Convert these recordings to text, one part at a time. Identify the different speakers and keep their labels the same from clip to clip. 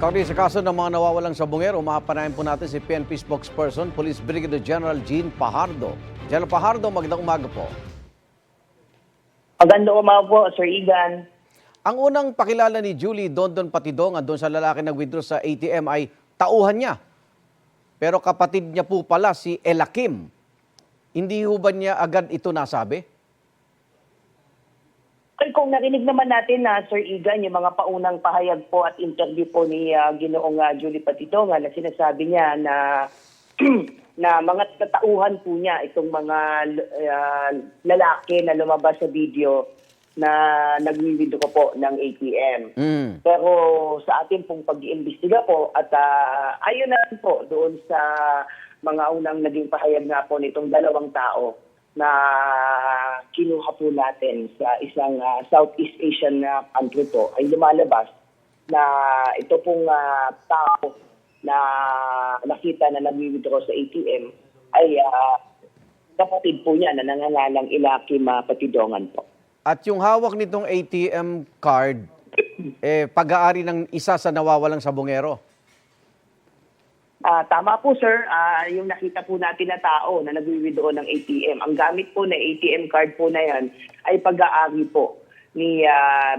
Speaker 1: Kaugnay sa kaso ng mga nawawalang sabungero, umapanayan po natin si PNP spokesperson, Police Brigadier General Jean Pajardo. General Pajardo, magandang umaga po.
Speaker 2: Magandang umaga po, Sir Igan.
Speaker 1: Ang unang pakilala ni Julie Dondon Patidongan doon sa lalaki nag-withdraw sa ATM ay tauhan niya. Pero kapatid niya po pala si Elakim. Hindi ho ba niya agad ito nasabi?
Speaker 2: Kung narinig naman natin na Sir Igan, yung mga paunang pahayag po at interview po ni Ginoong Julie Patidongan na sinasabi niya na na mga tatauhan po niya itong mga lalaki na lumabas sa video na nagwi-withdraw po ng ATM. Pero sa ating pong pag-iimbestiga po at ayon na rin po doon sa mga unang naging pahayag nga po nitong dalawang tao na kinuha po natin sa isang Southeast Asian country po ay lumalabas na ito pong tao na nakita na nag-withdraw sa ATM ay kapatid po niya na nangangalang Elakim Patidongan po.
Speaker 1: At yung hawak nitong ATM card, pag-aari ng isa sa nawawalang sabungero.
Speaker 2: Tama po sir, yung nakita po natin na tao na nag-withdraw ng ATM. Ang gamit po na ATM card po na yan ay pag-aari po ni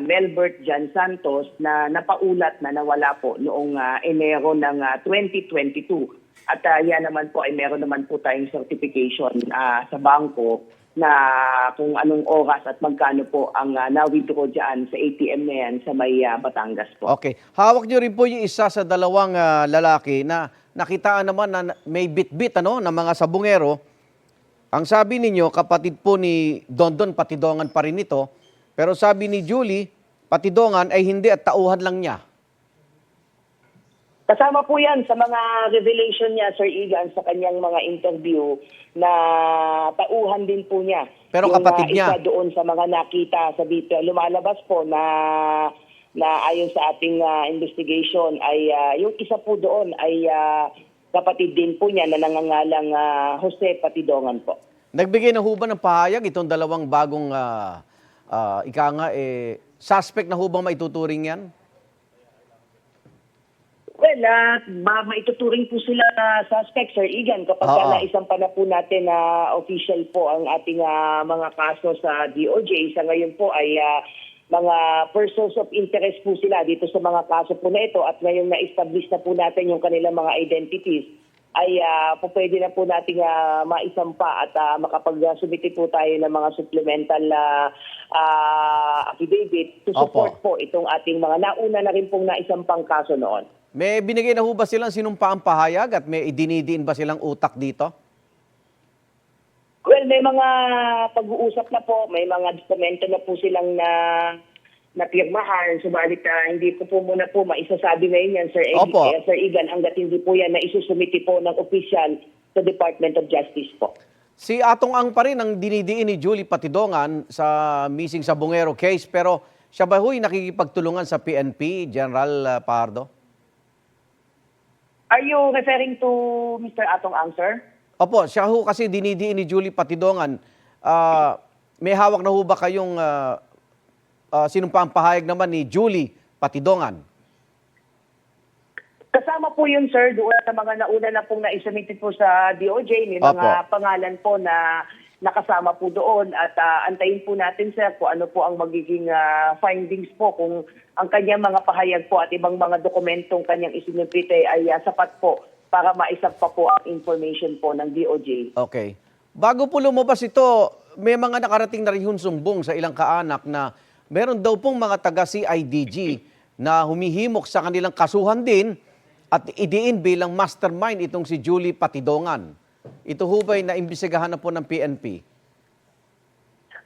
Speaker 2: Melbert Jan Santos na napaulat na nawala po noong Enero ng 2022. At yan naman po ay meron naman po tayong certification sa bangko na kung anong oras at magkano po ang na-withdraw dyan sa ATM na yan sa may Batangas po.
Speaker 1: Okay. Hawak niyo rin po yung isa sa dalawang lalaki na nakitaan naman na may bit-bit na mga sabungero. Ang sabi ninyo, kapatid po ni Dondon Patidongan pa rin ito. Pero sabi ni Julie Patidongan ay hindi at tauhan lang niya.
Speaker 2: Kasama po yan sa mga revelation niya, Sir Igan, sa kanyang mga interview na tauhan din po niya.
Speaker 1: Pero
Speaker 2: yung,
Speaker 1: kapatid niya.
Speaker 2: Isa doon sa mga nakita sa video. Lumalabas po na ayon sa ating investigation ay yung isa po doon ay kapatid din po niya na nangangalang Jose Patidongan po.
Speaker 1: Nagbigay na ho ba ng pahayag itong dalawang bagong suspect na ho bang maituturing yan?
Speaker 2: Well, maituturing po sila na suspect, Sir Igan, kapag naisang pa na po natin na official po ang ating mga kaso sa DOJ. Sa ngayon po ay mga persons of interest po sila dito sa mga kaso po na ito at ngayong na-establish na po natin yung kanilang mga identities ay pwede na po natin maisampa at makapag-submit po tayo ng mga supplemental affidavit to support po itong ating mga nauna na rin pong naisampang kaso noon.
Speaker 1: May binigay na ho ba silang sinumpaang pahayag at may idinidiin ba silang utak dito?
Speaker 2: Well, may mga pag-uusap na po, may mga dokumento na po silang napirmahan, subalit hindi ko po muna po maisasabi ngayon yan, Sir Igan, hanggat hindi po yan na isusumiti po ng official sa Department of Justice po.
Speaker 1: Si Atong Ang pa rin ang dinidiin ni Julie Patidongan sa missing sabungero case, pero siya ba huy nakikipagtulungan sa PNP, General Pajardo?
Speaker 2: Are you referring to Mr. Atong Ang, sir?
Speaker 1: Opo, siya ho kasi dinidiin ni Julie Patidongan. May hawak na ho ba kayong sinumpaang pahayag naman ni Julie Patidongan?
Speaker 2: Kasama po yun, sir, doon sa mga nauna na pong naisumiti po sa DOJ. May mga pangalan po na nakasama po doon at antayin po natin, sir, kung ano po ang magiging findings po, kung ang kanyang mga pahayag po at ibang mga dokumentong kanyang isinumite ay sapat po para maisap pa po ang information po ng DOJ.
Speaker 1: Okay. Bago po lumabas ito, may mga nakarating na rin sumbong sa ilang kaanak na meron daw pong mga taga-CIDG na humihimok sa kanilang kasuhan din at idiin bilang mastermind itong si Julie Patidongan. Ito ho ba'y naimbestigahan na po ng PNP?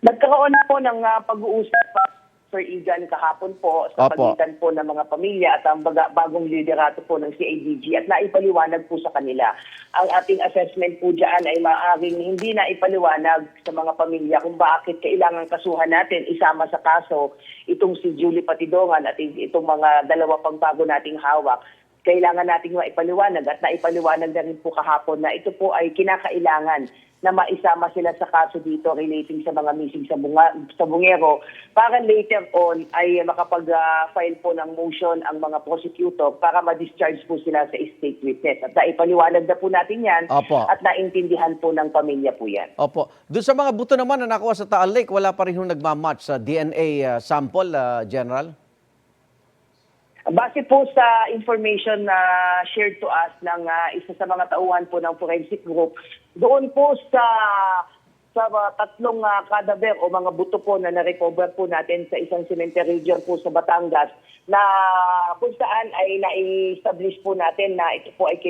Speaker 2: Nagkaroon na po ng pag-uusap, Sir Igan, kahapon po sa pagitan po ng mga pamilya at ang bagong liderato po ng CIDG at naipaliwanag po sa kanila. Ang ating assessment po dyan ay maaaring hindi naipaliwanag sa mga pamilya kung bakit kailangan kasuhan natin isama sa kaso itong si Julie Patidongan at itong mga dalawa pang bago nating hawak. kailangan nating maipaliwanag at naipaliwanag na rin po kahapon na ito po ay kinakailangan na maisama sila sa kaso dito relating sa mga missing sa bungero para later on ay makapag-file po ng motion ang mga prosecutor para ma-discharge po sila sa state witness. At naipaliwanag na po natin yan
Speaker 1: Opo.
Speaker 2: at naintindihan po ng pamilya po yan.
Speaker 1: Opo. Doon sa mga buto naman na nakuha sa Taal Lake, wala pa rin yung nagmamatch sa DNA sample, General?
Speaker 2: Base po sa information na shared to us ng isa sa mga tauhan po ng forensic group, doon po sa tatlong cadaver o mga buto po na na-recover po natin sa isang cemetery region po sa Batangas na kung saan ay na-establish po natin na ito po ay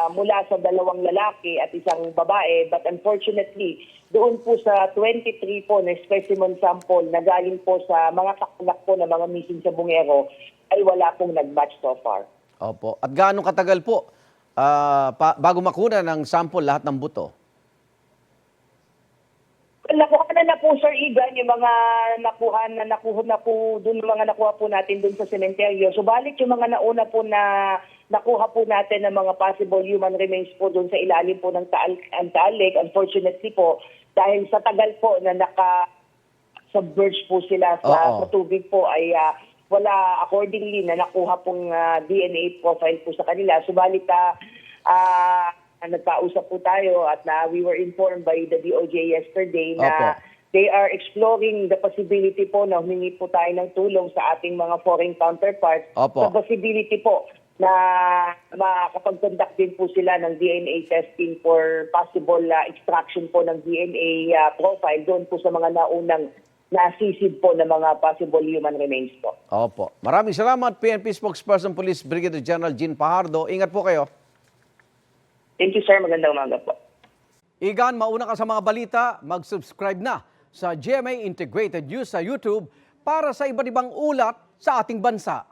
Speaker 2: mula sa dalawang lalaki at isang babae, but unfortunately doon po sa 23 po na specimen sample na galing po sa mga kaanak po na mga missing sa bungero ay wala pong nag-match so far.
Speaker 1: Opo. At gaano katagal po bago makuna ng sample lahat ng buto?
Speaker 2: Nakuha na po, Sir Igan, yung mga nakuha na po doon, mga nakuha po natin doon sa sementeryo. Subalit yung mga nauna po na nakuha po natin ng mga possible human remains po doon sa ilalim po ng Taal Lake, unfortunately po, dahil sa tagal po na naka-submerge po sila sa tubig po ay wala accordingly na nakuha pong DNA profile po sa kanila. Subalit nagkausap po tayo at we were informed by the DOJ yesterday na they are exploring the possibility po na humingi po tayo ng tulong sa ating mga foreign counterparts. Sa possibility po na makapag-conduct din po sila ng DNA testing for possible extraction po ng DNA profile doon po sa mga naunang nasisid po ng mga possible human remains po.
Speaker 1: Opo. Maraming salamat, PNP Spokesperson Police Brigadier General Jean Pajardo. Ingat po kayo.
Speaker 2: Thank you, sir. Magandang umaga po.
Speaker 1: Igan, mauna ka sa mga balita, mag-subscribe na sa GMA Integrated News sa YouTube para sa iba't ibang ulat sa ating bansa.